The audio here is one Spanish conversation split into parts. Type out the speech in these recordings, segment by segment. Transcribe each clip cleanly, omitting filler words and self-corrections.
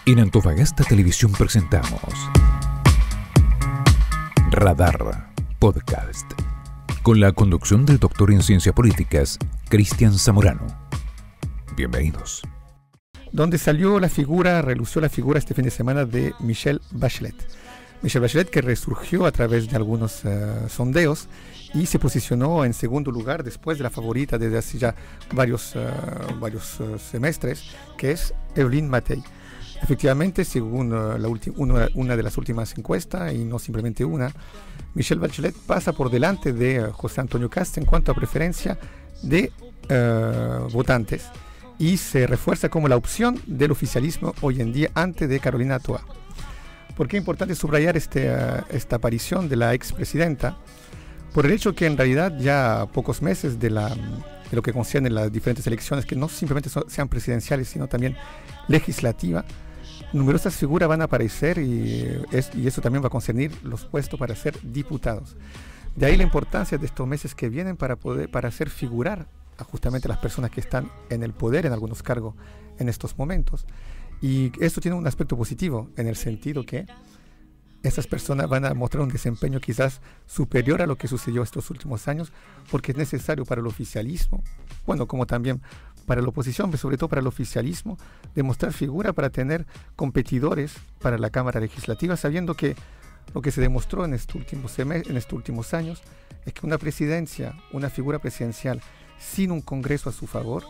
En Antofagasta Televisión presentamos Radar Podcast, con la conducción del doctor en Ciencias Políticas, Cristian Zamorano. Bienvenidos. Donde salió la figura, relució la figura este fin de semana de Michelle Bachelet. Michelle Bachelet, que resurgió a través de algunos sondeos y se posicionó en segundo lugar después de la favorita desde hace ya varios semestres, que es Evelyn Matei. Efectivamente, según una de las últimas encuestas, y no simplemente una, Michelle Bachelet pasa por delante de José Antonio Kast en cuanto a preferencia de votantes y se refuerza como la opción del oficialismo hoy en día ante de Carolina Toa. ¿Por qué es importante subrayar esta aparición de la expresidenta? Por el hecho que en realidad ya a pocos meses de lo que concierne las diferentes elecciones, que no simplemente sean presidenciales, sino también legislativas, numerosas figuras van a aparecer y eso también va a concernir los puestos para ser diputados. De ahí la importancia de estos meses que vienen para hacer figurar a justamente las personas que están en el poder en algunos cargos en estos momentos. Y esto tiene un aspecto positivo en el sentido que estas personas van a mostrar un desempeño quizás superior a lo que sucedió estos últimos años, porque es necesario para el oficialismo, bueno, como también para la oposición, pero sobre todo para el oficialismo, demostrar figura para tener competidores para la Cámara Legislativa, sabiendo que lo que se demostró en estos últimos años es que una presidencia, una figura presidencial sin un Congreso a su favor,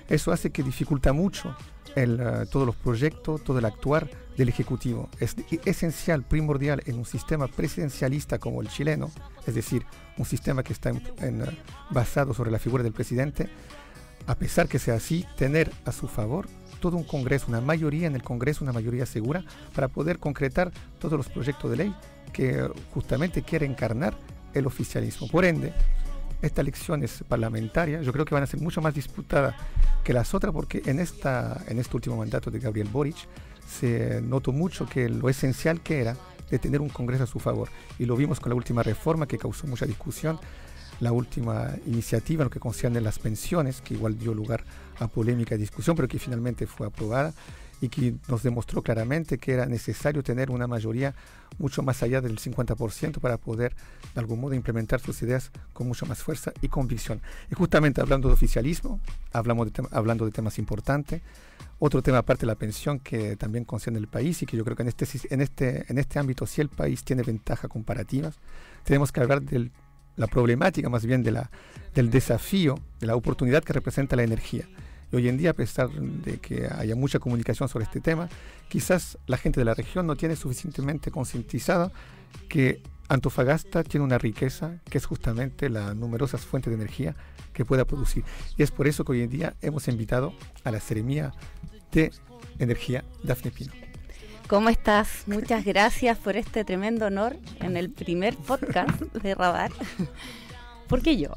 eso hace que dificulta mucho todos los proyectos, todo el actuar del Ejecutivo. Es esencial, primordial en un sistema presidencialista como el chileno, es decir, un sistema que está basado sobre la figura del presidente, a pesar que sea así, tener a su favor todo un Congreso, una mayoría en el Congreso, una mayoría segura, para poder concretar todos los proyectos de ley que justamente quiere encarnar el oficialismo. Por ende, estas elecciones parlamentarias yo creo que van a ser mucho más disputadas que las otras, porque en este último mandato de Gabriel Boric se notó mucho que lo esencial que era de tener un Congreso a su favor, y lo vimos con la última reforma que causó mucha discusión, la última iniciativa en lo que concierne las pensiones, que igual dio lugar a polémica y discusión, pero que finalmente fue aprobada y que nos demostró claramente que era necesario tener una mayoría mucho más allá del 50% para poder de algún modo implementar sus ideas con mucha más fuerza y convicción. Y justamente hablando de oficialismo, hablando de temas importantes, otro tema aparte de la pensión que también concierne el país y que yo creo que en este ámbito, si el país tiene ventajas comparativas, tenemos que hablar de la problemática más bien del desafío, de la oportunidad que representa la energía. Y hoy en día, a pesar de que haya mucha comunicación sobre este tema, quizás la gente de la región no tiene suficientemente concientizada que Antofagasta tiene una riqueza que es justamente las numerosas fuentes de energía que pueda producir. Y es por eso que hoy en día hemos invitado a la Seremía de Energía, Dafne Pino. ¿Cómo estás? Muchas gracias por este tremendo honor en el primer podcast de Radar. ¿Por qué yo?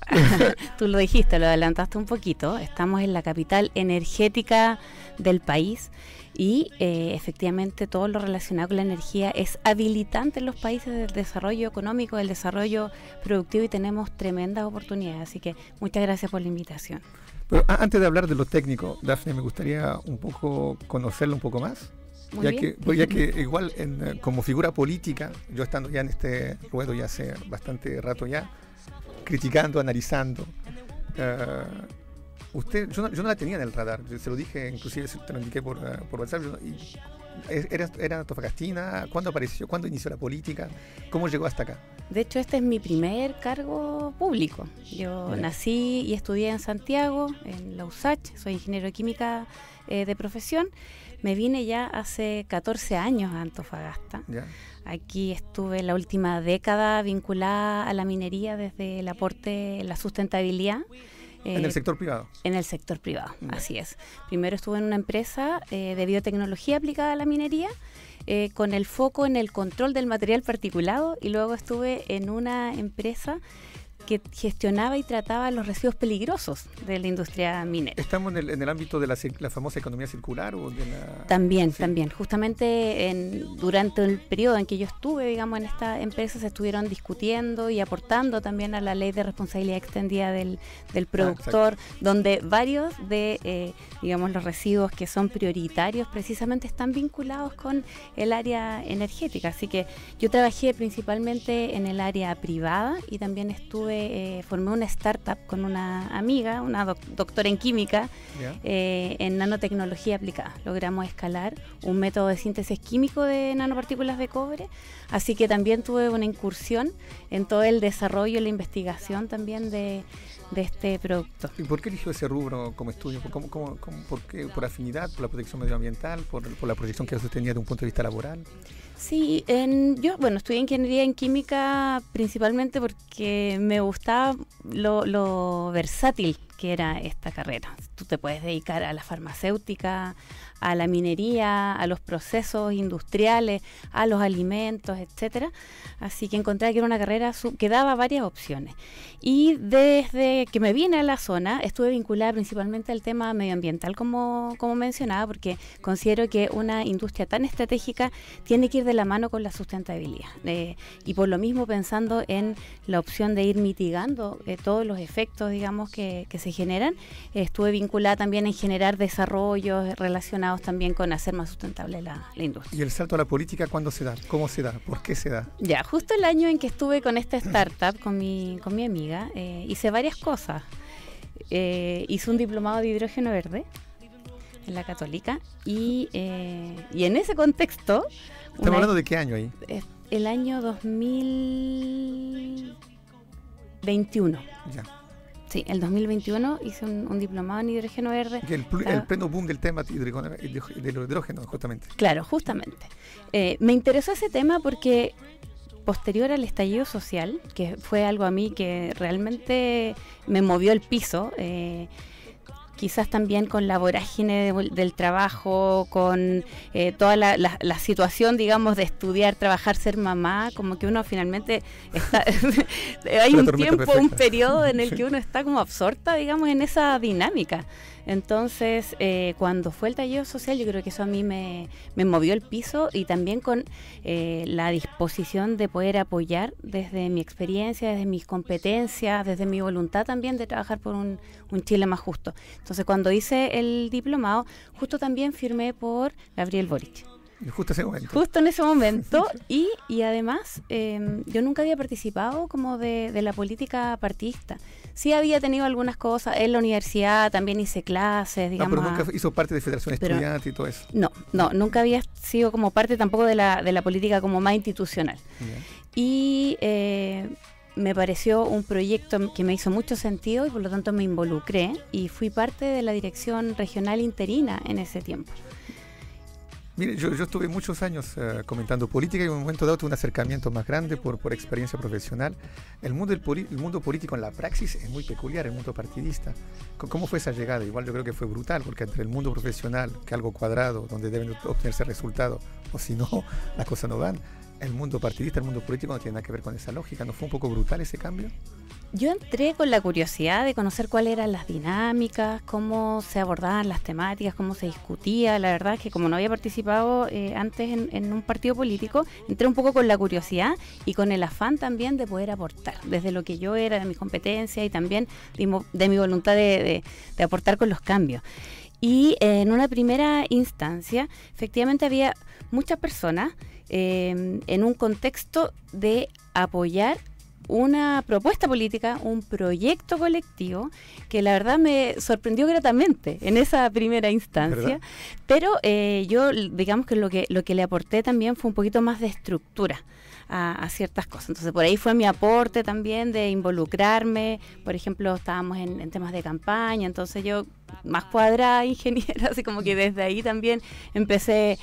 Tú lo dijiste, lo adelantaste un poquito. Estamos en la capital energética del país y efectivamente todo lo relacionado con la energía es habilitante en los países del desarrollo económico, del desarrollo productivo, y tenemos tremendas oportunidades. Así que muchas gracias por la invitación. Pero antes de hablar de lo técnico, Dafne, me gustaría un poco conocerlo un poco más. Ya que igual como figura política, yo estando ya en este ruedo ya hace bastante rato ya, criticando, analizando, yo no la tenía en el radar, se lo dije, inclusive te lo indiqué por WhatsApp. ¿Era antofagastina? ¿Cuándo apareció? ¿Cuándo inició la política? ¿Cómo llegó hasta acá? De hecho, este es mi primer cargo público. Yo nací y estudié en Santiago, en la USACH, soy ingeniero de química de profesión. Me vine ya hace 14 años a Antofagasta. Ya. Aquí estuve la última década vinculada a la minería desde el aporte, la sustentabilidad. ¿En el sector privado? En el sector privado, así es. Primero estuve en una empresa de biotecnología aplicada a la minería, con el foco en el control del material particulado, y luego estuve en una empresa que gestionaba y trataba los residuos peligrosos de la industria minera. ¿Estamos en el ámbito de la famosa economía circular? O de la... También, sí. también. Justamente durante el periodo en que yo estuve, digamos, en esta empresa, se estuvieron discutiendo y aportando también a la ley de responsabilidad extendida del productor, donde varios de, digamos, los residuos que son prioritarios precisamente están vinculados con el área energética. Así que yo trabajé principalmente en el área privada y también formé una startup con una amiga, una doctora en química, en nanotecnología aplicada. Logramos escalar un método de síntesis químico de nanopartículas de cobre, así que también tuve una incursión en todo el desarrollo y la investigación también de este producto. ¿Y por qué eligió ese rubro como estudio? ¿Por qué? ¿Por afinidad? ¿Por la protección medioambiental? ¿Por la proyección que usted tenía de un punto de vista laboral? Sí, yo estudié ingeniería en química principalmente porque me gustaba lo versátil que era esta carrera. Tú te puedes dedicar a la farmacéutica, a la minería, a los procesos industriales, a los alimentos, etcétera. Así que encontré que era una carrera que daba varias opciones. Y desde que me vine a la zona, estuve vinculada principalmente al tema medioambiental, como mencionaba, porque considero que una industria tan estratégica tiene que ir de la mano con la sustentabilidad. Y por lo mismo pensando en la opción de ir mitigando todos los efectos, digamos, que se generan, estuve vinculada también en generar desarrollos relacionados también con hacer más sustentable la industria. ¿Y el salto a la política cuándo se da? ¿Cómo se da? ¿Por qué se da? Ya, justo el año en que estuve con esta startup, con mi amiga, hice varias cosas. Hice un diplomado de hidrógeno verde en la Católica y en ese contexto... ¿Estamos hablando de qué año ahí? El año 2021. Ya. Sí, el 2021 hice un diplomado en hidrógeno verde. El pleno boom del tema del hidrógeno, justamente. Claro, justamente. Me interesó ese tema porque posterior al estallido social, que fue algo a mí que realmente me movió el piso, quizás también con la vorágine del trabajo, con toda la situación, digamos, de estudiar, trabajar, ser mamá, como que uno finalmente está hay un tiempo, perfecta. Un periodo en el que uno está como absorta, digamos, en esa dinámica. Entonces, cuando fue el estallido social, yo creo que eso a mí me movió el piso, y también con la disposición de poder apoyar desde mi experiencia, desde mis competencias, desde mi voluntad también de trabajar por un Chile más justo. Entonces, cuando hice el diplomado, justo también firmé por Gabriel Boric. Justo ese momento. Justo en ese momento. y además, yo nunca había participado como de la política partidista. Sí había tenido algunas cosas en la universidad, también hice clases, digamos. Pero nunca hizo parte de Federación Estudiante y todo eso. No, nunca había sido como parte tampoco de la política como más institucional. Yeah. Y me pareció un proyecto que me hizo mucho sentido y por lo tanto me involucré y fui parte de la dirección regional interina en ese tiempo. Mire, yo estuve muchos años comentando política y en un momento dado tuve un acercamiento más grande por experiencia profesional. El mundo político en la praxis es muy peculiar, el mundo partidista. ¿Cómo fue esa llegada? Igual yo creo que fue brutal, porque entre el mundo profesional, que es algo cuadrado, donde deben obtenerse resultados, o si no, las cosas no van. El mundo partidista, el mundo político no tiene nada que ver con esa lógica. ¿No fue un poco brutal ese cambio? Yo entré con la curiosidad de conocer cuáles eran las dinámicas, cómo se abordaban las temáticas, cómo se discutía. La verdad es que como no había participado antes en un partido político, entré un poco con la curiosidad y con el afán también de poder aportar, desde lo que yo era, de mis competencias y también de mi voluntad de aportar con los cambios. Y en una primera instancia, efectivamente había muchas personas en un contexto de apoyar una propuesta política, un proyecto colectivo que la verdad me sorprendió gratamente en esa primera instancia, pero yo digamos que lo que le aporté también fue un poquito más de estructura a ciertas cosas. Entonces por ahí fue mi aporte también de involucrarme. Por ejemplo, estábamos en temas de campaña, entonces yo más cuadrada ingeniera, así como que desde ahí también empecé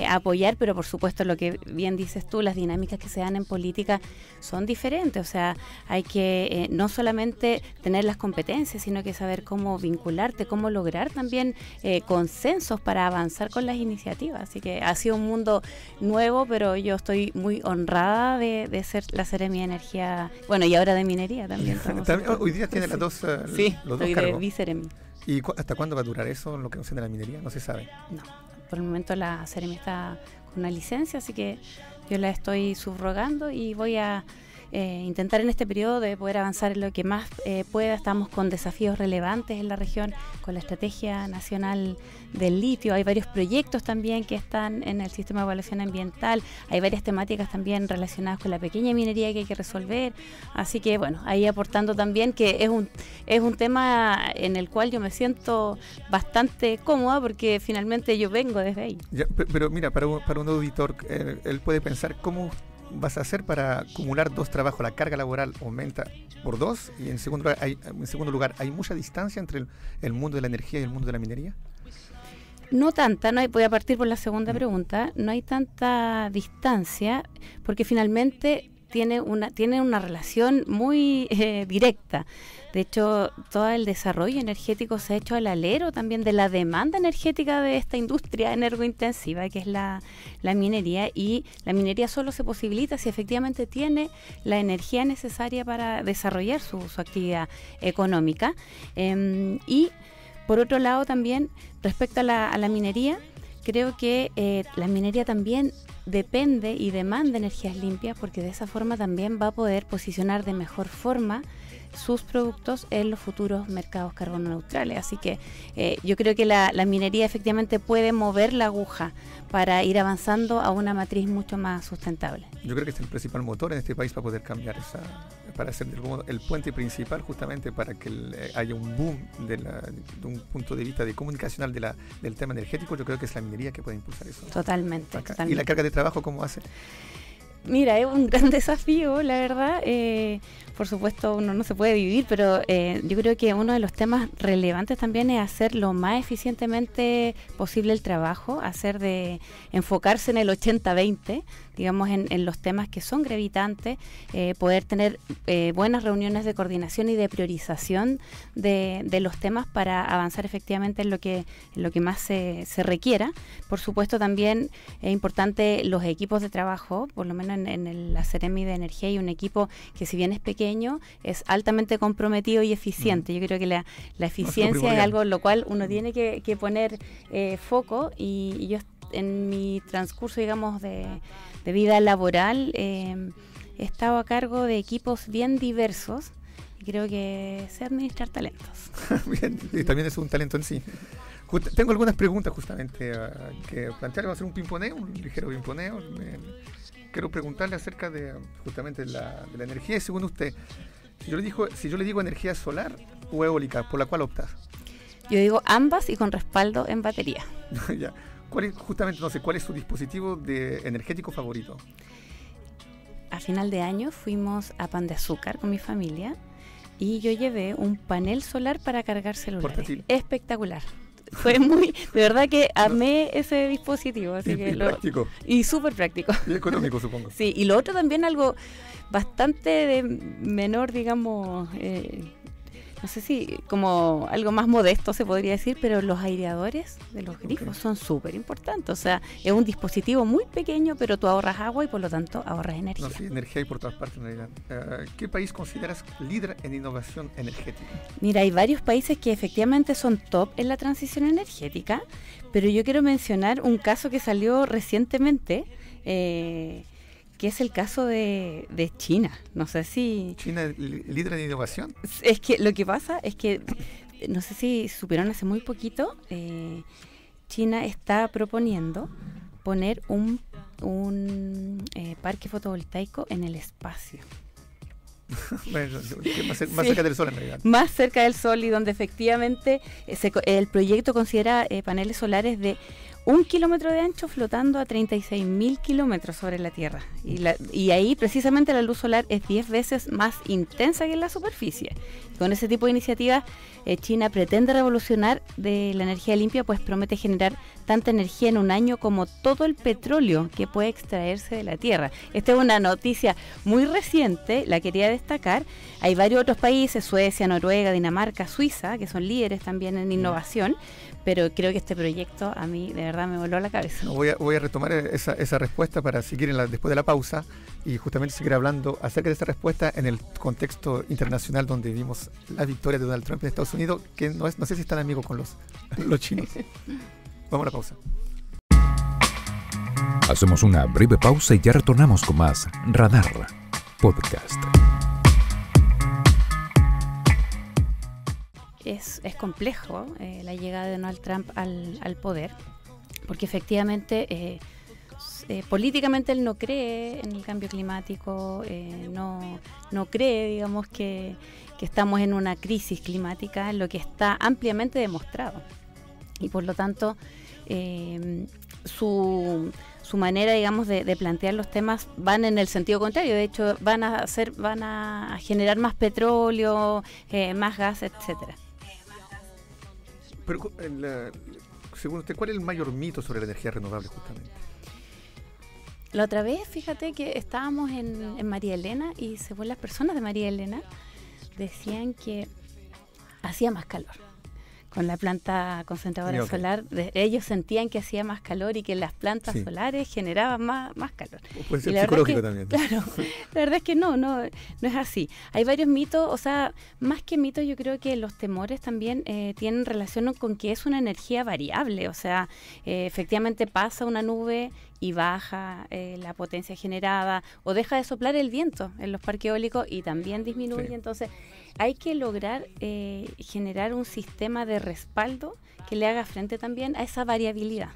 a apoyar, pero por supuesto lo que bien dices tú, las dinámicas que se dan en política son diferentes, o sea, hay que no solamente tener las competencias, sino que saber cómo vincularte, cómo lograr también consensos para avanzar con las iniciativas, así que ha sido un mundo nuevo, pero yo estoy muy honrada de ser la Seremi de Energía, bueno, y ahora de Minería también. Hoy día tiene las dos, sí, los dos soy cargos. de Viceremi. ¿Y hasta cuándo va a durar eso, lo que nos de la minería? No se sabe. No, por el momento la Seremi está con una licencia, así que yo la estoy subrogando y voy a intentar en este periodo de poder avanzar en lo que más pueda. Estamos con desafíos relevantes en la región, con la Estrategia Nacional del Litio. Hay varios proyectos también que están en el sistema de evaluación ambiental. Hay varias temáticas también relacionadas con la pequeña minería que hay que resolver. Así que, bueno, ahí aportando también que es un tema en el cual yo me siento bastante cómoda porque finalmente yo vengo desde ahí. Ya, pero mira, para un auditor, él puede pensar cómo vas a hacer para acumular dos trabajos. La carga laboral aumenta por 2 y en segundo lugar, ¿hay mucha distancia entre el mundo de la energía y el mundo de la minería? No tanta, voy a partir por la segunda pregunta, no hay tanta distancia porque finalmente tiene una relación muy directa. De hecho, todo el desarrollo energético se ha hecho al alero también de la demanda energética de esta industria energointensiva que es la minería, y la minería solo se posibilita si efectivamente tiene la energía necesaria para desarrollar su actividad económica. Y por otro lado también, respecto a la minería, creo que la minería también depende y demanda energías limpias porque de esa forma también va a poder posicionar de mejor forma sus productos en los futuros mercados carbono neutrales. Así que yo creo que la minería efectivamente puede mover la aguja para ir avanzando a una matriz mucho más sustentable. Yo creo que es el principal motor en este país para poder cambiar para ser el puente principal justamente para que haya un boom de un punto de vista de comunicacional del tema energético. Yo creo que es la minería que puede impulsar eso. Totalmente. ¿Y la carga de trabajo cómo hace? Mira, es un gran desafío, la verdad. Por supuesto, uno no se puede dividir, pero yo creo que uno de los temas relevantes también es hacer lo más eficientemente posible el trabajo, enfocarse en el 80-20, digamos, en los temas que son gravitantes, poder tener buenas reuniones de coordinación y de priorización de los temas para avanzar efectivamente en lo que más se requiera. Por supuesto, también es importante los equipos de trabajo, por lo menos en la Seremi de Energía hay un equipo que, si bien es pequeño, es altamente comprometido y eficiente. Yo creo que la eficiencia es algo en lo cual uno tiene que poner foco, y yo en mi transcurso, digamos, de vida laboral he estado a cargo de equipos bien diversos y creo que sé administrar talentos. Bien, y también es un talento en sí. Tengo algunas preguntas justamente que plantear. Vamos a hacer un pimponeo, un ligero pimponeo. Quiero preguntarle acerca de justamente de la energía. Y según usted, si yo le digo energía solar o eólica, ¿por la cual optas? Yo digo ambas y con respaldo en batería. Ya. ¿Cuál es su dispositivo energético favorito? A final de año fuimos a Pan de Azúcar con mi familia y yo llevé un panel solar para cargar celulares. Portátil. Espectacular. Fue de verdad que amé ese dispositivo. Así que práctico. Y súper práctico. Y económico, supongo. Sí, y lo otro también algo bastante de menor, digamos, no sé si como algo más modesto se podría decir, pero los aireadores de los grifos son súper importantes. O sea, es un dispositivo muy pequeño, pero tú ahorras agua y por lo tanto ahorras energía. No, sí, energía hay por todas partes en realidad. ¿Qué país consideras líder en innovación energética? Mira, hay varios países que efectivamente son top en la transición energética, pero yo quiero mencionar un caso que salió recientemente, que es el caso de China. No sé si... ¿China líder en innovación? Es que lo que pasa es que, no sé si supieron hace muy poquito, China está proponiendo poner un parque fotovoltaico en el espacio. Bueno, más cerca del sol en realidad. Más cerca del sol, y donde efectivamente el proyecto considera paneles solares de 1 kilómetro de ancho flotando a 36.000 kilómetros sobre la Tierra. Y ahí precisamente la luz solar es 10 veces más intensa que en la superficie. Con ese tipo de iniciativas, China pretende revolucionar de la energía limpia, pues promete generar tanta energía en un año como todo el petróleo que puede extraerse de la Tierra. Esta es una noticia muy reciente, la quería destacar. Hay varios otros países, Suecia, Noruega, Dinamarca, Suiza, que son líderes también en innovación, pero creo que este proyecto a mí de verdad me voló la cabeza. No, voy a retomar esa respuesta para seguir después de la pausa y justamente seguir hablando acerca de esa respuesta en el contexto internacional donde vimos la victoria de Donald Trump en Estados Unidos, que no sé si están amigos con los chinos. Vamos a la pausa. Hacemos una breve pausa y ya retornamos con más Radar Podcast. Es complejo la llegada de Donald Trump al poder, porque efectivamente políticamente él no cree en el cambio climático, no cree, digamos, que estamos en una crisis climática, lo que está ampliamente demostrado. Y por lo tanto, su manera, digamos, de plantear los temas van en el sentido contrario. De hecho, van a generar más petróleo, más gas, etcétera. Pero, según usted, ¿cuál es el mayor mito sobre la energía renovable justamente? La otra vez, fíjate que estábamos en María Elena y según las personas de María Elena decían que hacía más calor. Con la planta concentradora solar, ellos sentían que hacía más calor y que las plantas solares generaban más calor. Puede ser psicológico también. Claro, la verdad es que no es así. Hay varios mitos, o sea, más que mitos, yo creo que los temores también tienen relación con que es una energía variable, o sea, efectivamente pasa una nube y baja la potencia generada o deja de soplar el viento en los parques eólicos y también disminuye. Sí. Entonces hay que lograr generar un sistema de respaldo que le haga frente también a esa variabilidad.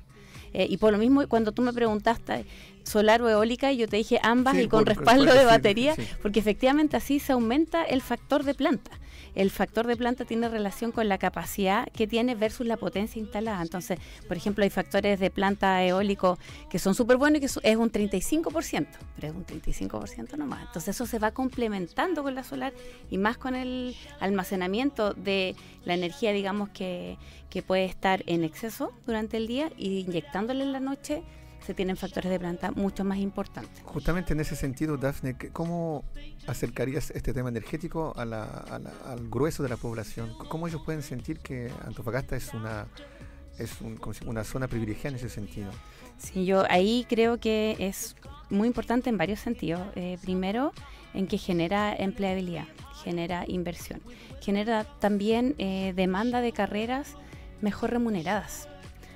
Y por lo mismo, cuando tú me preguntaste solar o eólica, yo te dije ambas y con respaldo de batería, porque efectivamente así se aumenta el factor de planta. El factor de planta tiene relación con la capacidad que tiene versus la potencia instalada. Entonces, por ejemplo, hay factores de planta eólico que son súper buenos y que es un 35%, pero es un 35% nomás. Entonces eso se va complementando con la solar y más con el almacenamiento de la energía, digamos, que puede estar en exceso durante el día y inyectándole en la noche se tienen factores de planta mucho más importantes. Justamente en ese sentido, Dafne, ¿cómo acercarías este tema energético al grueso de la población? ¿Cómo ellos pueden sentir que Antofagasta es una zona privilegiada en ese sentido? Sí, yo ahí creo que es muy importante en varios sentidos. Primero, en que genera empleabilidad, genera inversión, genera también demanda de carreras mejor remuneradas.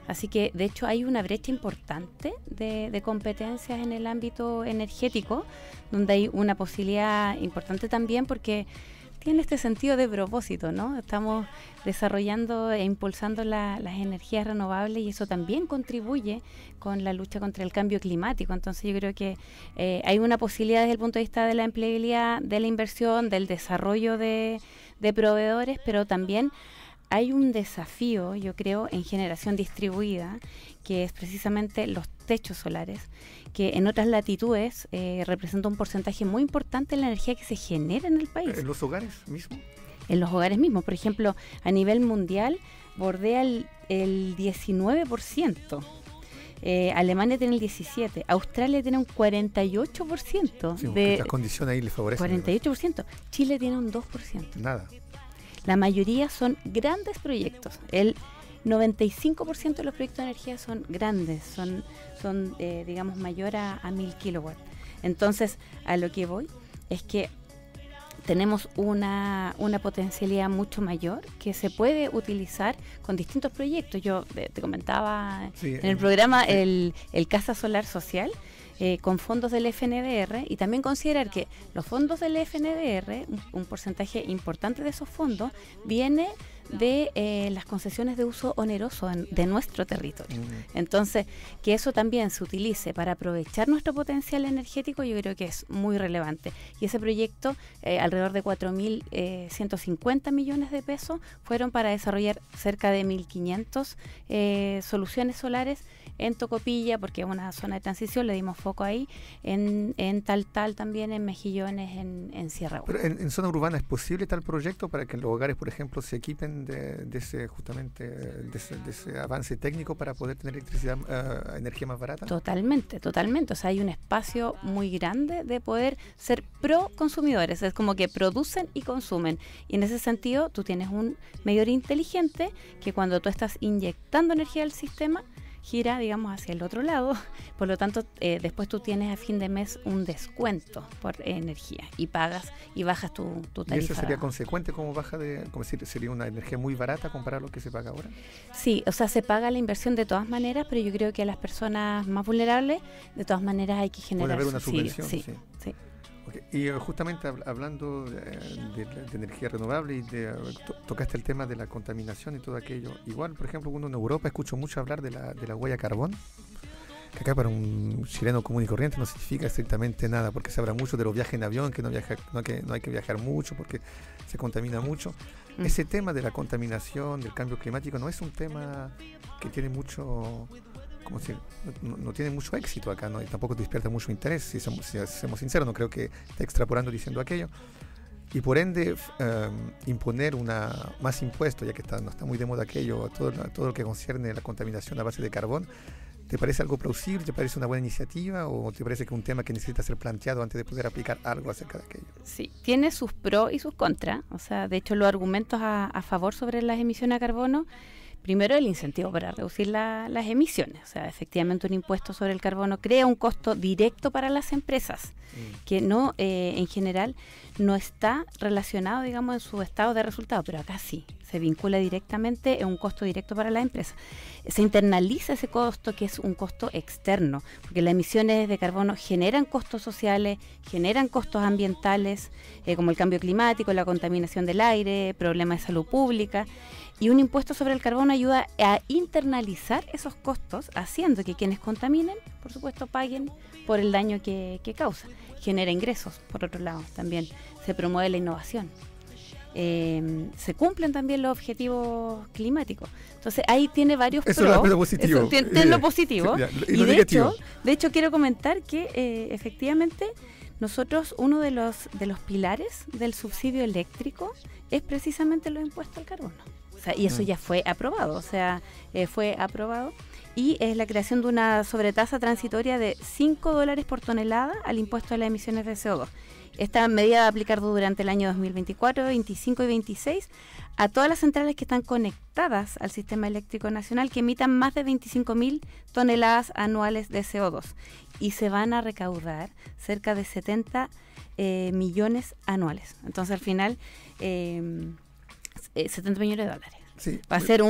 Así que, de hecho, hay una brecha importante de competencias en el ámbito energético, donde hay una posibilidad importante también porque tiene este sentido de propósito, ¿no? Estamos desarrollando e impulsando las energías renovables y eso también contribuye con la lucha contra el cambio climático. Entonces, yo creo que hay una posibilidad desde el punto de vista de la empleabilidad, de la inversión, del desarrollo de proveedores, pero también hay un desafío, yo creo, en generación distribuida, que es precisamente los techos solares, que en otras latitudes representa un porcentaje muy importante de la energía que se genera en el país. ¿En los hogares mismos? En los hogares mismos. Por ejemplo, a nivel mundial bordea el 19%. Alemania tiene el 17%, Australia tiene un 48%. Sí, las condiciones ahí le favorecen. 48%. Chile tiene un 2%. Nada. La mayoría son grandes proyectos. El 95% de los proyectos de energía son grandes, son digamos, mayor a 1000 kilowatts. Entonces, a lo que voy es que tenemos una potencialidad mucho mayor que se puede utilizar con distintos proyectos. Yo te comentaba en el programa el Casa Solar Social, con fondos del FNDR, y también considerar que los fondos del FNDR, un porcentaje importante de esos fondos viene de las concesiones de uso oneroso de nuestro territorio. Entonces, que eso también se utilice para aprovechar nuestro potencial energético, yo creo que es muy relevante. Y ese proyecto, alrededor de 4.150 millones de pesos, fueron para desarrollar cerca de 1.500 soluciones solares en Tocopilla, porque es una zona de transición, le dimos foco ahí, en Taltal también, en Mejillones, en Sierra Gorda. Pero en zona urbana, ¿es posible tal proyecto para que los hogares, por ejemplo, se equipen de ese avance técnico para poder tener electricidad, energía más barata? Totalmente. O sea, hay un espacio muy grande de poder ser pro consumidores, es como que producen y consumen. Y en ese sentido, tú tienes un medidor inteligente que cuando tú estás inyectando energía al sistema, gira, digamos, hacia el otro lado. Por lo tanto, después tú tienes a fin de mes un descuento por energía y pagas y bajas tu tarifa. ¿Y eso sería consecuente como baja como decir, sería una energía muy barata comparado a lo que se paga ahora? Sí, o sea, se paga la inversión de todas maneras, pero yo creo que a las personas más vulnerables, de todas maneras hay que generar puede haber una subvención. Sí. Okay. Y justamente hablando de energía renovable y tocaste el tema de la contaminación y todo aquello. Igual, por ejemplo, uno en Europa escucho mucho hablar de la huella carbón, que acá para un chileno común y corriente no significa estrictamente nada, porque se habla mucho de los viajes en avión, que no hay que viajar mucho porque se contamina mucho. Ese tema de la contaminación, del cambio climático, no es un tema que tiene mucho... como si no tiene mucho éxito acá, ¿no? Y tampoco despierta mucho interés, si somos sinceros, no creo que esté extrapolando diciendo aquello. Y por ende, imponer más impuestos, ya que no está muy de moda aquello, todo lo que concierne la contaminación a base de carbón, ¿te parece algo plausible? ¿Te parece una buena iniciativa? ¿O te parece que es un tema que necesita ser planteado antes de poder aplicar algo acerca de aquello? Sí, tiene sus pros y sus contras. O sea, de hecho, los argumentos a favor sobre las emisiones a carbono, primero, el incentivo para reducir las emisiones. O sea, efectivamente un impuesto sobre el carbono crea un costo directo para las empresas, que no, en general, no está relacionado, digamos, en su estado de resultado, pero acá sí, se vincula directamente en un costo directo para la empresa. Se internaliza ese costo, que es un costo externo, porque las emisiones de carbono generan costos sociales, generan costos ambientales, como el cambio climático, la contaminación del aire, problemas de salud pública. Y un impuesto sobre el carbono ayuda a internalizar esos costos, haciendo que quienes contaminen, por supuesto, paguen por el daño que causa. Genera ingresos, por otro lado, también. Se promueve la innovación. Se cumplen también los objetivos climáticos. Entonces, ahí tiene varios pros. Eso es lo positivo. Tiene lo positivo. Y de hecho, quiero comentar que efectivamente nosotros, uno de los pilares del subsidio eléctrico es precisamente los impuestos al carbono. O sea, y eso ya fue aprobado, y es la creación de una sobretasa transitoria de $5 por tonelada al impuesto a las emisiones de CO2. Esta medida va a aplicar durante el año 2024, 25 y 26 a todas las centrales que están conectadas al sistema eléctrico nacional que emitan más de 25.000 toneladas anuales de CO2 y se van a recaudar cerca de 70 millones anuales. Entonces, al final, 70 millones de dólares. Sí. Va a ser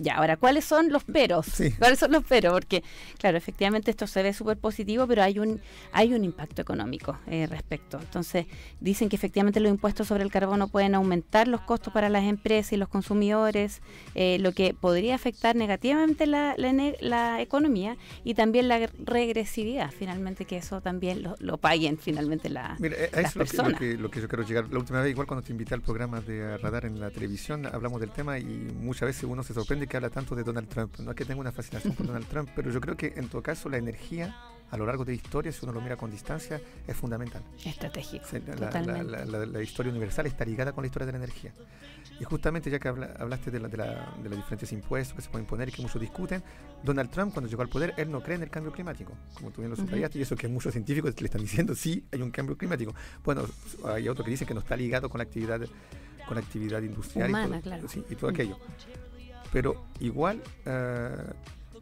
ya, ahora, ¿cuáles son los peros? Sí. ¿Cuáles son los peros? Porque, claro, efectivamente esto se ve súper positivo, pero hay un impacto económico respecto. Entonces, dicen que efectivamente los impuestos sobre el carbono pueden aumentar los costos para las empresas y los consumidores, lo que podría afectar negativamente la economía y también la regresividad, finalmente, que eso también lo paguen finalmente las personas. Lo que yo quiero llegar. La última vez, igual cuando te invité al programa de Radar en la televisión, hablamos del tema y muchas veces uno se sorprende que habla tanto de Donald Trump. No es que tenga una fascinación por Donald Trump, pero yo creo que en todo caso la energía a lo largo de la historia, si uno lo mira con distancia, es fundamental. Estratégico. La historia universal está ligada con la historia de la energía. Y justamente ya que hablaste de los diferentes impuestos que se pueden poner y que muchos discuten, Donald Trump cuando llegó al poder, él no cree en el cambio climático, como tú bien lo subrayaste, y eso que muchos científicos le están diciendo, sí, hay un cambio climático. Bueno, hay otros que dicen que no está ligado con la actividad industrial humana, y todo, claro. Sí, y todo aquello. Pero igual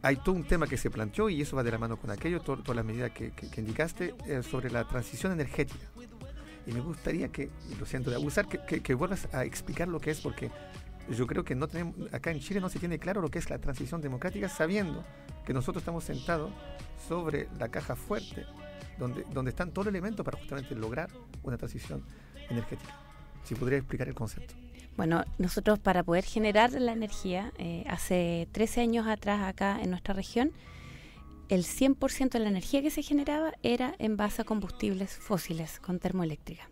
hay todo un tema que se planteó y eso va de la mano con aquello, todas las medidas que indicaste sobre la transición energética. Y me gustaría que, y lo siento de abusar, que vuelvas a explicar lo que es, porque yo creo que acá en Chile no se tiene claro lo que es la transición democrática, sabiendo que nosotros estamos sentados sobre la caja fuerte, donde están todos los elementos para justamente lograr una transición energética. Si podría explicar el concepto. Bueno, nosotros para poder generar la energía, hace 13 años atrás acá en nuestra región, el 100% de la energía que se generaba era en base a combustibles fósiles con termoeléctrica.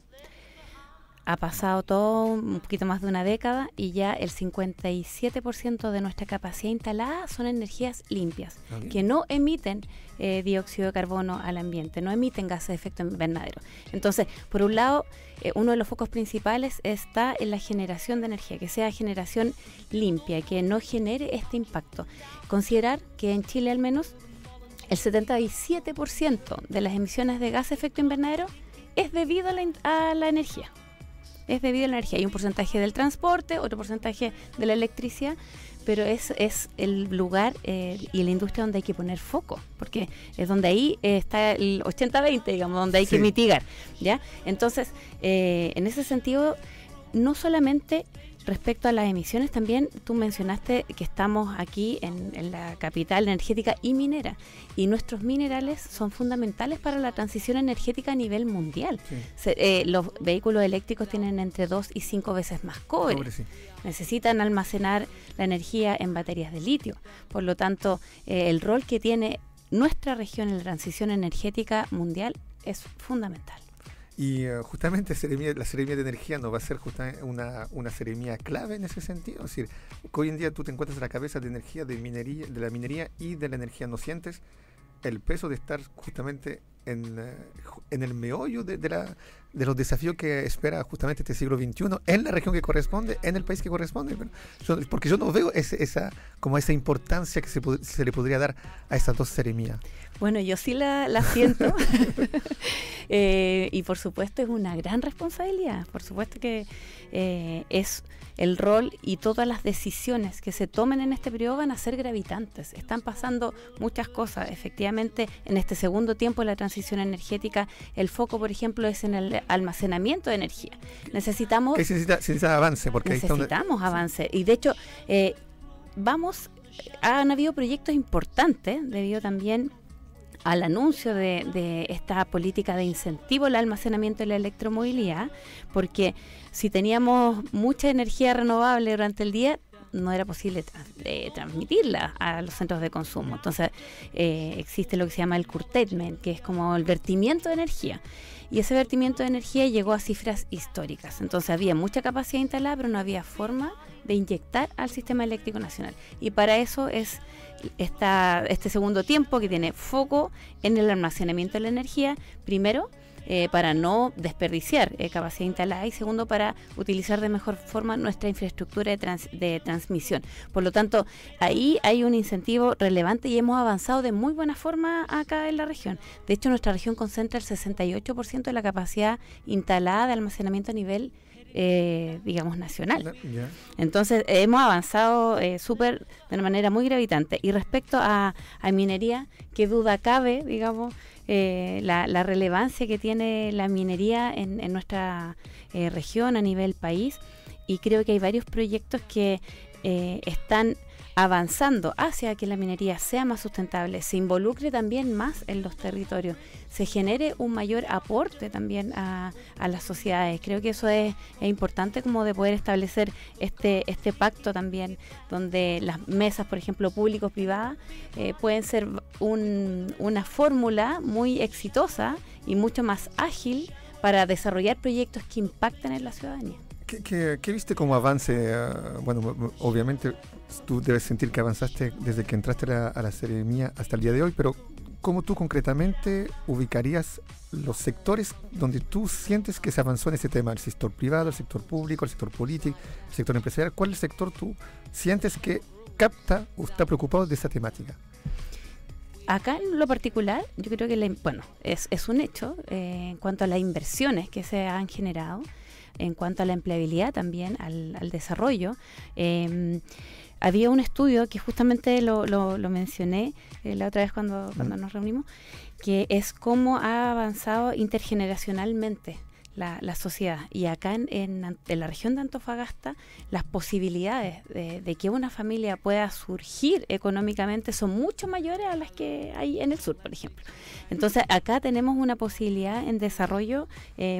Ha pasado todo un poquito más de una década y ya el 57% de nuestra capacidad instalada son energías limpias, que no emiten dióxido de carbono al ambiente, no emiten gases de efecto invernadero. Entonces, por un lado, uno de los focos principales está en la generación de energía, que sea generación limpia, que no genere este impacto. Considerar que en Chile al menos el 77% de las emisiones de gases de efecto invernadero es debido a la energía. Es debido a la energía. Hay un porcentaje del transporte, otro porcentaje de la electricidad, pero es el lugar y la industria donde hay que poner foco, porque es donde ahí está el 80-20, digamos, donde hay que mitigar, ¿ya? Entonces, en ese sentido, no solamente respecto a las emisiones, también tú mencionaste que estamos aquí en la capital energética y minera, y nuestros minerales son fundamentales para la transición energética a nivel mundial. Sí. Los vehículos eléctricos tienen entre 2 y 5 veces más cobre. Sí. Necesitan almacenar la energía en baterías de litio. Por lo tanto, el rol que tiene nuestra región en la transición energética mundial es fundamental. Y justamente la seremía de energía no va a ser justamente una seremía clave en ese sentido. Es decir, que hoy en día tú te encuentras a la cabeza de energía, de la minería y de la energía. ¿No sientes el peso de estar justamente en el meollo de los desafíos que espera justamente este siglo XXI en la región que corresponde, en el país que corresponde? Porque yo no veo esa importancia que se le podría dar a estas dos seremías. Bueno, yo sí la siento. Y por supuesto es una gran responsabilidad. Por supuesto que es el rol y todas las decisiones que se tomen en este periodo van a ser gravitantes. Están pasando muchas cosas. Efectivamente, en este segundo tiempo de la transición energética, el foco, por ejemplo, es en el almacenamiento de energía. Necesitamos... ¿Qué se necesita avance? Porque necesitamos avance. Y de hecho, han habido proyectos importantes debido también al anuncio de esta política de incentivo al almacenamiento de la electromovilidad, porque si teníamos mucha energía renovable durante el día, no era posible transmitirla a los centros de consumo. Entonces existe lo que se llama el curtailment, que es como el vertimiento de energía. Y ese vertimiento de energía llegó a cifras históricas. Entonces había mucha capacidad instalada, pero no había forma de inyectar al sistema eléctrico nacional. Y para eso es este segundo tiempo que tiene foco en el almacenamiento de la energía, primero para no desperdiciar capacidad instalada, y segundo para utilizar de mejor forma nuestra infraestructura de transmisión. Por lo tanto, ahí hay un incentivo relevante y hemos avanzado de muy buena forma acá en la región. De hecho, nuestra región concentra el 68% de la capacidad instalada de almacenamiento a nivel digamos nacional. Yeah. Entonces hemos avanzado de una manera muy gravitante. Y respecto a minería, qué duda cabe, digamos, la relevancia que tiene la minería en nuestra región a nivel país, y creo que hay varios proyectos que están avanzando hacia que la minería sea más sustentable, se involucre también más en los territorios, se genere un mayor aporte también a las sociedades. Creo que eso es importante, como de poder establecer este pacto también, donde las mesas, por ejemplo, público-privadas, pueden ser una fórmula muy exitosa y mucho más ágil para desarrollar proyectos que impacten en la ciudadanía. ¿Qué viste como avance? Bueno, obviamente tú debes sentir que avanzaste desde que entraste a la seremía hasta el día de hoy, pero ¿cómo tú concretamente ubicarías los sectores donde tú sientes que se avanzó en este tema? ¿El sector privado, el sector público, el sector político, el sector empresarial? ¿Cuál sector tú sientes que capta o está preocupado de esa temática? Acá en lo particular, yo creo que es un hecho en cuanto a las inversiones que se han generado, en cuanto a la empleabilidad también, al desarrollo. Había un estudio que justamente lo mencioné la otra vez cuando nos reunimos, que es cómo ha avanzado intergeneracionalmente la sociedad. Y acá en la región de Antofagasta, las posibilidades de que una familia pueda surgir económicamente son mucho mayores a las que hay en el sur, por ejemplo. Entonces, acá tenemos una posibilidad en desarrollo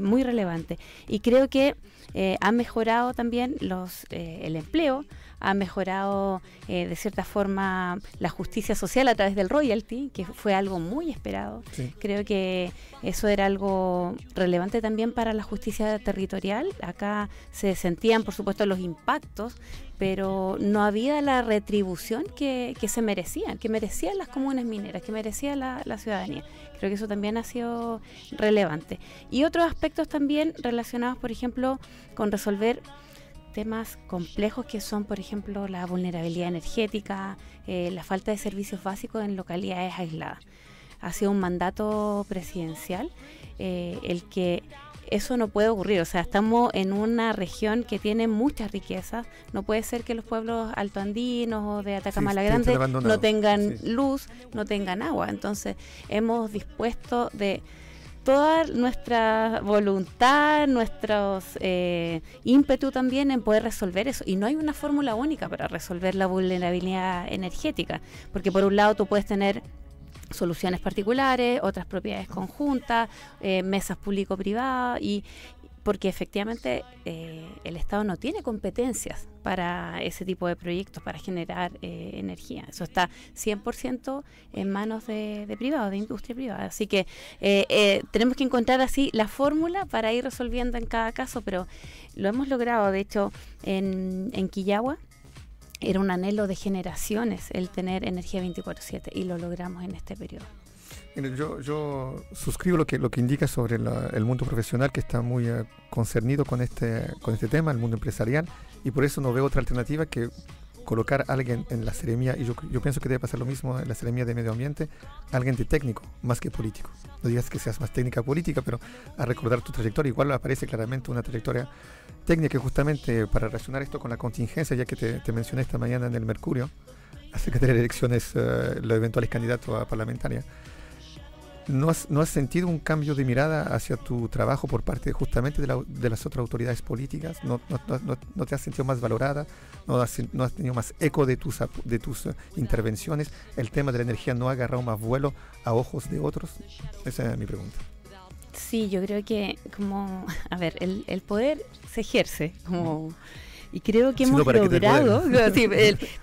muy relevante. Y creo que ha mejorado también el empleo, ha mejorado de cierta forma la justicia social a través del royalty, que fue algo muy esperado. Sí. Creo que eso era algo relevante también para la justicia territorial. Acá se sentían, por supuesto, los impactos, pero no había la retribución que se merecían, que merecían las comunas mineras, que merecía la ciudadanía. Creo que eso también ha sido relevante. Y otros aspectos también relacionados, por ejemplo, con resolver temas complejos que son, por ejemplo, la vulnerabilidad energética, la falta de servicios básicos en localidades aisladas. Ha sido un mandato presidencial el que eso no puede ocurrir. O sea, estamos en una región que tiene muchas riquezas. No puede ser que los pueblos altoandinos o de Atacama la Grande no tengan luz, no tengan agua. Entonces, hemos dispuesto de toda nuestra voluntad, nuestros ímpetu también en poder resolver eso. Y no hay una fórmula única para resolver la vulnerabilidad energética, porque por un lado tú puedes tener soluciones particulares, otras propiedades conjuntas, mesas público-privadas, y porque efectivamente el Estado no tiene competencias para ese tipo de proyectos, para generar energía. Eso está 100% en manos de privados, de industria privada. Así que tenemos que encontrar así la fórmula para ir resolviendo en cada caso, pero lo hemos logrado. De hecho, en Quillagua era un anhelo de generaciones el tener energía 24/7 y lo logramos en este periodo. Yo suscribo lo que indica sobre el mundo profesional, que está muy concernido con este tema, el mundo empresarial, y por eso no veo otra alternativa que colocar a alguien en la seremía, y yo pienso que debe pasar lo mismo en la seremía de medio ambiente, alguien de técnico más que político. No digas que seas más técnica política, pero a recordar tu trayectoria, igual aparece claramente una trayectoria técnica, que justamente para relacionar esto con la contingencia, ya que te mencioné esta mañana en el Mercurio, acerca de las elecciones, los eventuales candidatos a parlamentaria. ¿No has sentido un cambio de mirada hacia tu trabajo por parte justamente de las otras autoridades políticas? ¿No te has sentido más valorada? ¿No has tenido más eco de tus intervenciones? ¿El tema de la energía no ha agarrado más vuelo a ojos de otros? Esa es mi pregunta. Sí, yo creo que el poder se ejerce y creo que hemos logrado,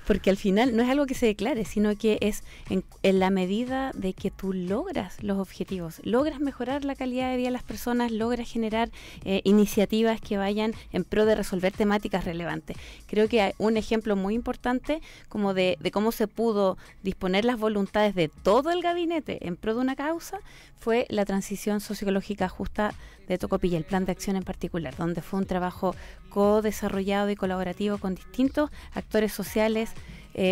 porque al final no es algo que se declare, sino que es en la medida de que tú logras los objetivos, logras mejorar la calidad de vida de las personas, logras generar iniciativas que vayan en pro de resolver temáticas relevantes. Creo que hay un ejemplo muy importante como de cómo se pudo disponer las voluntades de todo el gabinete en pro de una causa fue la transición socioecológica justa de Tocopilla, el plan de acción en particular, donde fue un trabajo co-desarrollado y colaborativo con distintos actores sociales,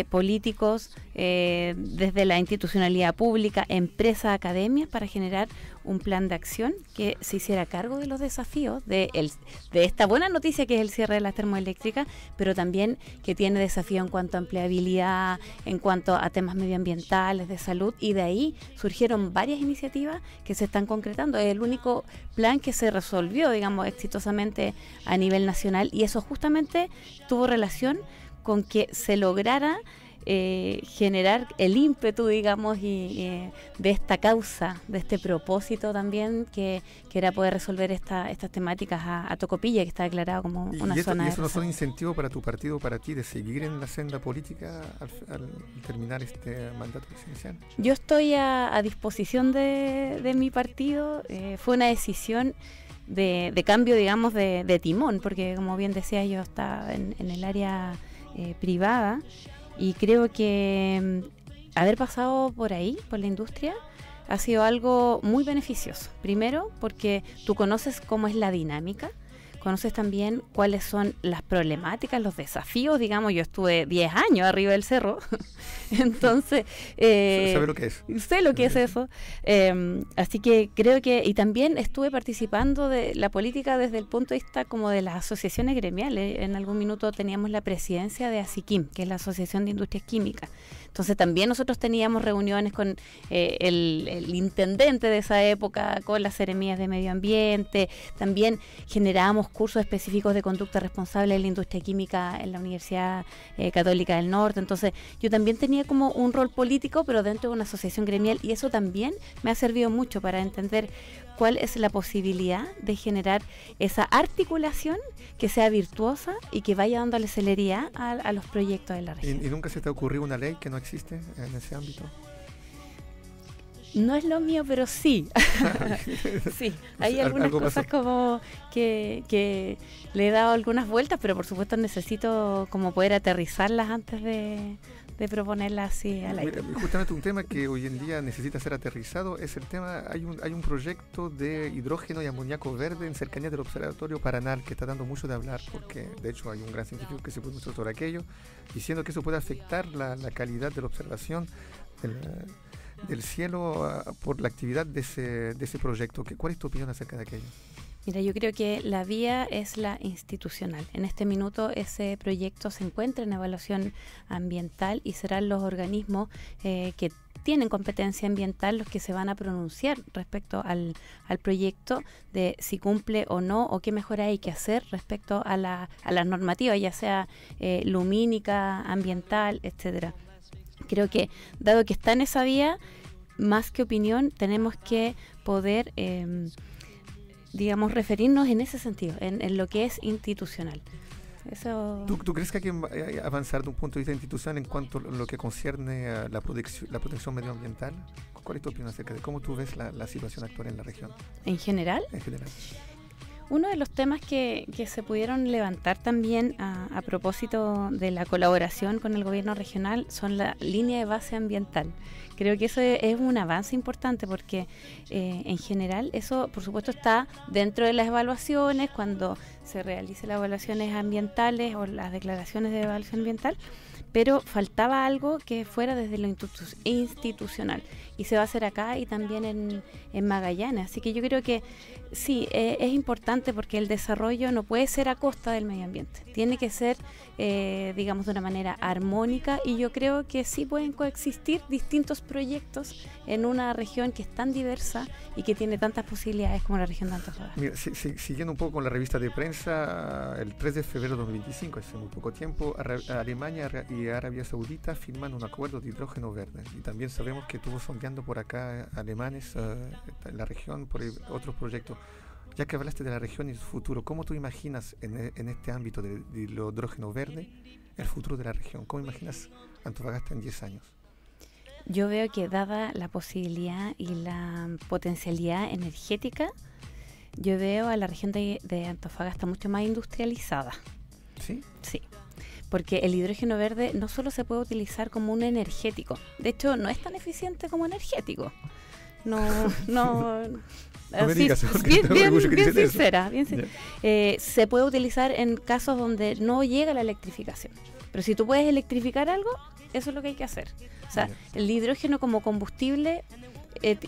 políticos, desde la institucionalidad pública, empresas, academias, para generar un plan de acción que se hiciera cargo de los desafíos de esta buena noticia que es el cierre de las termoeléctricas, pero también que tiene desafío en cuanto a empleabilidad, en cuanto a temas medioambientales, de salud, y de ahí surgieron varias iniciativas que se están concretando. Es el único plan que se resolvió, digamos, exitosamente a nivel nacional, y eso justamente tuvo relación con que se lograra generar el ímpetu, digamos, y de esta causa, de este propósito también, que era poder resolver estas temáticas a Tocopilla, que está declarado como una zona de... ¿Y eso no son incentivos para tu partido, para ti, de seguir en la senda política al terminar este mandato presidencial? Yo estoy a disposición de mi partido. Fue una decisión de cambio, digamos, de timón, porque como bien decía, yo estaba en el área privada, y creo que haber pasado por ahí, por la industria, ha sido algo muy beneficioso. Primero, porque tú conoces cómo es la dinámica, conoces también cuáles son las problemáticas, los desafíos, digamos. Yo estuve 10 años arriba del cerro, entonces ¿sabe lo que es? Sé lo que es eso, así que creo que, y también estuve participando de la política desde el punto de vista como de las asociaciones gremiales. En algún minuto teníamos la presidencia de ASIQUIM, que es la Asociación de Industrias Químicas. Entonces también nosotros teníamos reuniones con el intendente de esa época, con las seremías de medio ambiente. También generábamos cursos específicos de conducta responsable en la industria química en la Universidad Católica del Norte. Entonces yo también tenía como un rol político, pero dentro de una asociación gremial, y eso también me ha servido mucho para entender cuál es la posibilidad de generar esa articulación que sea virtuosa y que vaya dándole celeridad a los proyectos de la región. ¿Y nunca se te ha ocurrido una ley que no existe en ese ámbito? No es lo mío, pero sí. Sí, hay algunas cosas como que le he dado algunas vueltas, pero por supuesto necesito como poder aterrizarlas antes de proponerlas así al aire. Mira, justamente un tema que hoy en día necesita ser aterrizado es el tema, hay un proyecto de hidrógeno y amoníaco verde en cercanía del Observatorio Paranal que está dando mucho de hablar, porque de hecho hay un gran científico que se puso sobre aquello, diciendo que eso puede afectar la calidad de la observación del cielo por la actividad de ese proyecto. ¿Cuál es tu opinión acerca de aquello? Mira, yo creo que la vía es la institucional. En este minuto ese proyecto se encuentra en evaluación ambiental y serán los organismos que tienen competencia ambiental los que se van a pronunciar respecto al proyecto de si cumple o no, o qué mejora hay que hacer respecto a las normativas, ya sea lumínica, ambiental, etcétera. Creo que, dado que está en esa vía, más que opinión, tenemos que poder, digamos, referirnos en ese sentido, en lo que es institucional. Eso... ¿Tú crees que hay que avanzar de un punto de vista institucional en cuanto a lo que concierne a la protección medioambiental? ¿Cuál es tu opinión acerca de cómo tú ves la situación actual en la región? ¿En general? En general. Uno de los temas que se pudieron levantar también a propósito de la colaboración con el gobierno regional son la línea de base ambiental. Creo que eso es un avance importante porque en general eso por supuesto está dentro de las evaluaciones cuando se realicen las evaluaciones ambientales o las declaraciones de evaluación ambiental, pero faltaba algo que fuera desde lo institucional y se va a hacer acá y también en Magallanes. Así que yo creo que sí, es importante porque el desarrollo no puede ser a costa del medio ambiente. Tiene que ser, digamos, de una manera armónica y yo creo que sí pueden coexistir distintos proyectos en una región que es tan diversa y que tiene tantas posibilidades como la región de Antofagasta. Mira, siguiendo un poco con la revista de prensa, el 3 de febrero de 2025, hace muy poco tiempo, Alemania y Arabia Saudita firman un acuerdo de hidrógeno verde. Y también sabemos que estuvo sondeando por acá alemanes en la región por otros proyectos. Ya que hablaste de la región y su futuro, ¿cómo tú imaginas en este ámbito del hidrógeno verde el futuro de la región? ¿Cómo imaginas Antofagasta en 10 años? Yo veo que dada la posibilidad y la potencialidad energética, yo veo a la región de Antofagasta mucho más industrializada. ¿Sí? Sí, porque el hidrógeno verde no solo se puede utilizar como un energético, de hecho no es tan eficiente como energético. No me digas, bien sincera. Se puede utilizar en casos donde no llega la electrificación. Pero si tú puedes electrificar algo, eso es lo que hay que hacer. O sea, el hidrógeno como combustible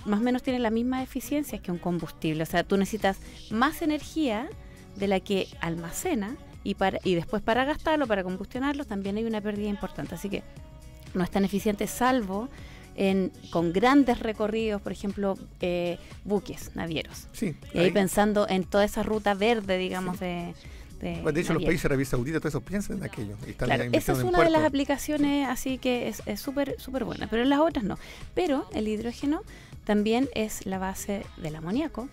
más o menos tiene la misma eficiencia que un combustible. O sea, tú necesitas más energía de la que almacena y después para gastarlo, para combustionarlo, también hay una pérdida importante. Así que no es tan eficiente salvo con grandes recorridos, por ejemplo, buques navieros. Sí, y ahí pensando en toda esa ruta verde, digamos, sí. De hecho, los países de Arabia Saudita, todo eso piensan en aquello. Claro, esa es una de las aplicaciones, así que es súper buena, pero en las otras no. Pero el hidrógeno también es la base del amoníaco,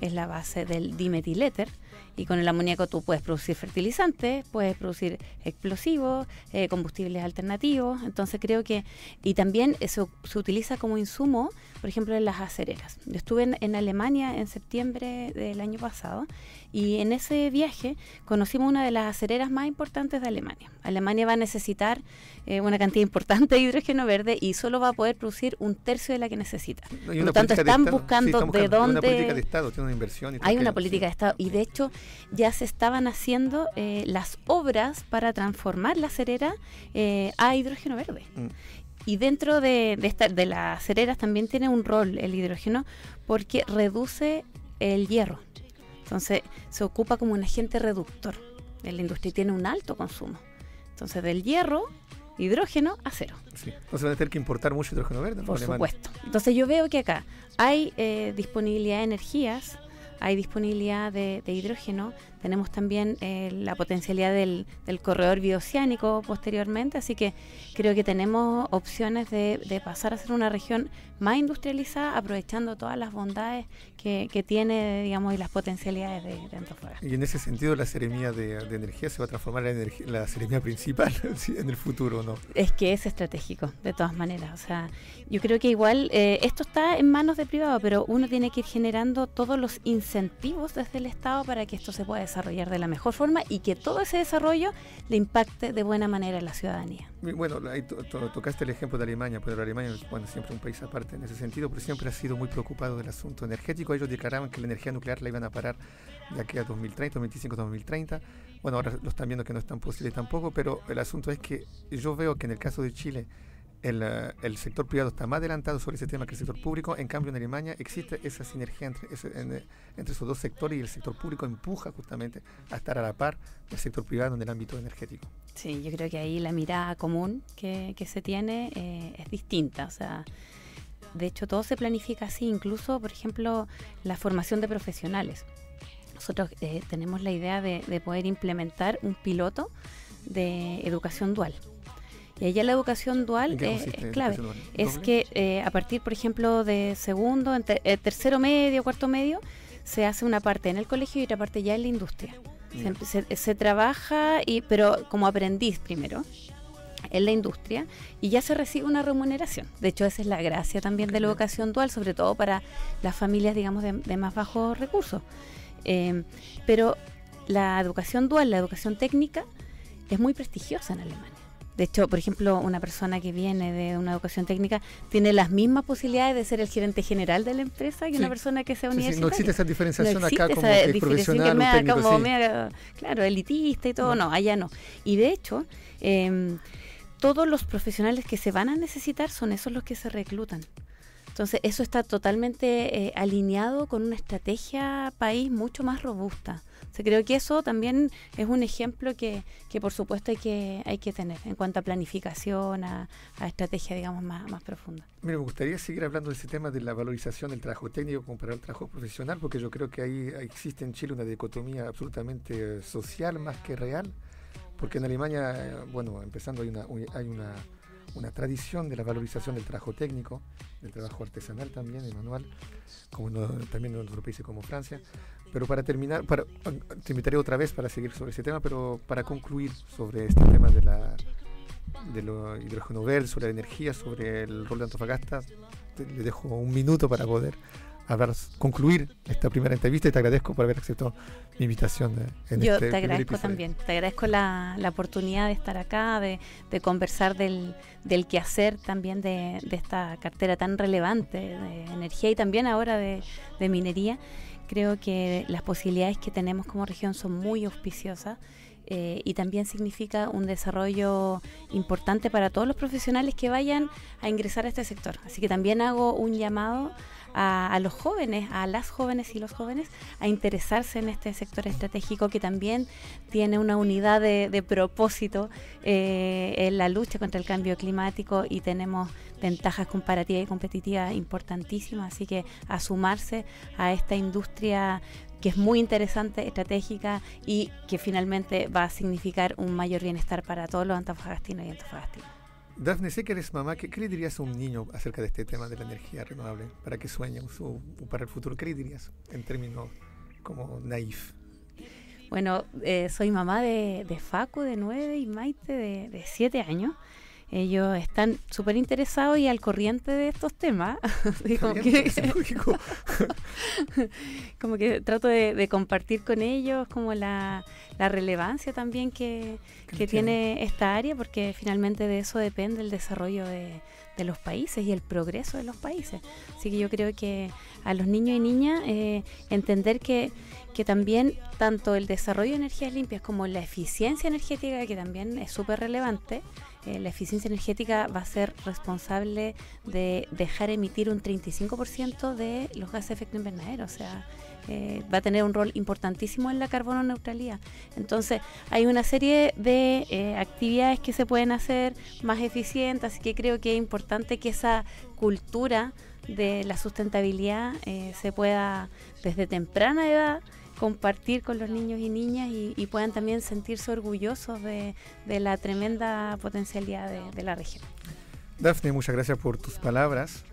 es la base del dimetiléter, y con el amoníaco tú puedes producir fertilizantes, puedes producir explosivos, combustibles alternativos. Entonces creo que, y también eso se utiliza como insumo, por ejemplo, en las acereras. Yo estuve en Alemania en septiembre del año pasado y en ese viaje conocimos una de las acereras más importantes de Alemania. Alemania va a necesitar una cantidad importante de hidrógeno verde y solo va a poder producir un tercio de la que necesita. Por lo tanto, están buscando de dónde... Hay una política de Estado, tiene una inversión. Hay una política de Estado y de hecho hecho ya se estaban haciendo las obras para transformar La Serera a hidrógeno verde. Y dentro de las cereras también tiene un rol el hidrógeno porque reduce el hierro. Entonces se ocupa como un agente reductor en la industria y tiene un alto consumo. Entonces del hierro, hidrógeno a cero. Sí. Entonces van a tener que importar mucho hidrógeno verde, ¿no? Por supuesto. Entonces yo veo que acá hay disponibilidad de energías, hay disponibilidad de hidrógeno, tenemos también la potencialidad del corredor bioceánico posteriormente, así que creo que tenemos opciones de pasar a ser una región más industrializada, aprovechando todas las bondades que tiene, digamos, y las potencialidades de Antofagasta. Y en ese sentido la seremía de energía se va a transformar en la seremía principal en el futuro, ¿no? Es que es estratégico, de todas maneras. O sea, yo creo que igual esto está en manos de privado, pero uno tiene que ir generando todos los incentivos desde el Estado para que esto se pueda desarrollar de la mejor forma y que todo ese desarrollo le impacte de buena manera a la ciudadanía. Bueno, ahí tocaste el ejemplo de Alemania, pero Alemania es siempre un país aparte en ese sentido, pero siempre ha sido muy preocupado del asunto energético. Ellos declaraban que la energía nuclear la iban a parar de aquí a 2030, 2025, 2030. Bueno, ahora lo están viendo que no es tan posible tampoco, pero el asunto es que yo veo que en el caso de Chile el sector privado está más adelantado sobre ese tema que el sector público. En cambio, en Alemania existe esa sinergia entre esos dos sectores y el sector público empuja justamente a estar a la par del sector privado en el ámbito energético. Sí, yo creo que ahí la mirada común que se tiene es distinta. O sea, de hecho, todo se planifica así, incluso, por ejemplo, la formación de profesionales. Nosotros tenemos la idea de poder implementar un piloto de educación dual. Y allá la educación dual es clave. Es que a partir, por ejemplo, de segundo, tercero medio, cuarto medio, se hace una parte en el colegio y otra parte ya en la industria. Se trabaja, pero como aprendiz primero, en la industria, y ya se recibe una remuneración. De hecho, esa es la gracia también de la educación dual, sobre todo para las familias, digamos, de más bajos recursos. Pero la educación dual, la educación técnica, es muy prestigiosa en Alemania. De hecho, por ejemplo, una persona que viene de una educación técnica tiene las mismas posibilidades de ser el gerente general de la empresa que una persona que sea universitaria. No existe esa diferenciación no acá como que es profesional o técnico. Como claro, elitista y todo, no, allá no. Y de hecho, todos los profesionales que se van a necesitar son esos los que se reclutan. Entonces, eso está totalmente alineado con una estrategia país mucho más robusta. O sea, creo que eso también es un ejemplo que por supuesto hay que tener en cuanto a planificación, a estrategia, digamos, más profunda. Mira, me gustaría seguir hablando de ese tema de la valorización del trabajo técnico comparado al trabajo profesional, porque yo creo que ahí existe en Chile una dicotomía absolutamente social más que real, porque en Alemania, empezando hay una tradición de la valorización del trabajo técnico, del trabajo artesanal también, el manual, como también en otros países como Francia. Pero para terminar, te invitaré otra vez para seguir sobre ese tema, pero para concluir sobre este tema de lo hidrógeno verde, sobre la energía, sobre el rol de Antofagasta, le dejo un minuto para poder concluir esta primera entrevista y te agradezco por haber aceptado mi invitación. Yo te agradezco también, te agradezco la oportunidad de estar acá, de conversar del quehacer también de esta cartera tan relevante de energía y también ahora de minería. Creo que las posibilidades que tenemos como región son muy auspiciosas. Y también significa un desarrollo importante para todos los profesionales que vayan a ingresar a este sector. Así que también hago un llamado a los jóvenes, a las jóvenes y los jóvenes, a interesarse en este sector estratégico que también tiene una unidad de propósito en la lucha contra el cambio climático y tenemos ventajas comparativas y competitivas importantísimas. Así que a sumarse a esta industria que es muy interesante, estratégica y que finalmente va a significar un mayor bienestar para todos los antofagastinos y antofagastinas. Dafne, sé que eres mamá, ¿qué le dirías a un niño acerca de este tema de la energía renovable? Para que sueñe para el futuro, ¿qué le dirías en términos como naif? Bueno, soy mamá de Facu, de 9, y Maite, de 7 años. Ellos están súper interesados y al corriente de estos temas. Como que trato de compartir con ellos como la relevancia también que tiene esta área, porque finalmente de eso depende el desarrollo de los países y el progreso de los países. Así que yo creo que a los niños y niñas entender que también tanto el desarrollo de energías limpias como la eficiencia energética, que también es súper relevante, la eficiencia energética va a ser responsable de dejar emitir un 35% de los gases de efecto invernadero, o sea, va a tener un rol importantísimo en la carbono neutralidad. Entonces, hay una serie de actividades que se pueden hacer más eficientes, así que creo que es importante que esa cultura de la sustentabilidad se pueda desde temprana edad compartir con los niños y niñas y puedan también sentirse orgullosos de la tremenda potencialidad de la región. Dafne, muchas gracias por tus palabras.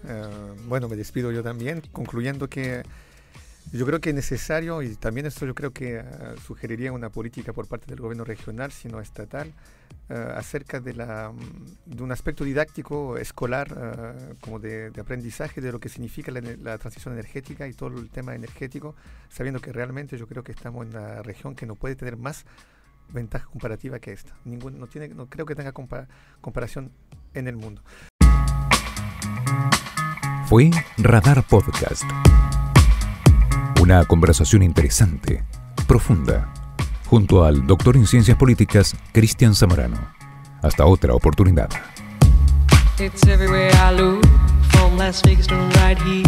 Bueno, me despido yo también, concluyendo que yo creo que es necesario, y también esto yo creo que sugeriría una política por parte del gobierno regional, sino estatal, acerca de un aspecto didáctico escolar, como de aprendizaje de lo que significa la transición energética y todo el tema energético, sabiendo que realmente yo creo que estamos en una región que no puede tener más ventaja comparativa que esta. No creo que tenga comparación en el mundo. Fue Radar Podcast. Una conversación interesante, profunda, junto al doctor en Ciencias Políticas, Cristian Zamorano. Hasta otra oportunidad. It's everywhere I look, from Las Vegas to right here.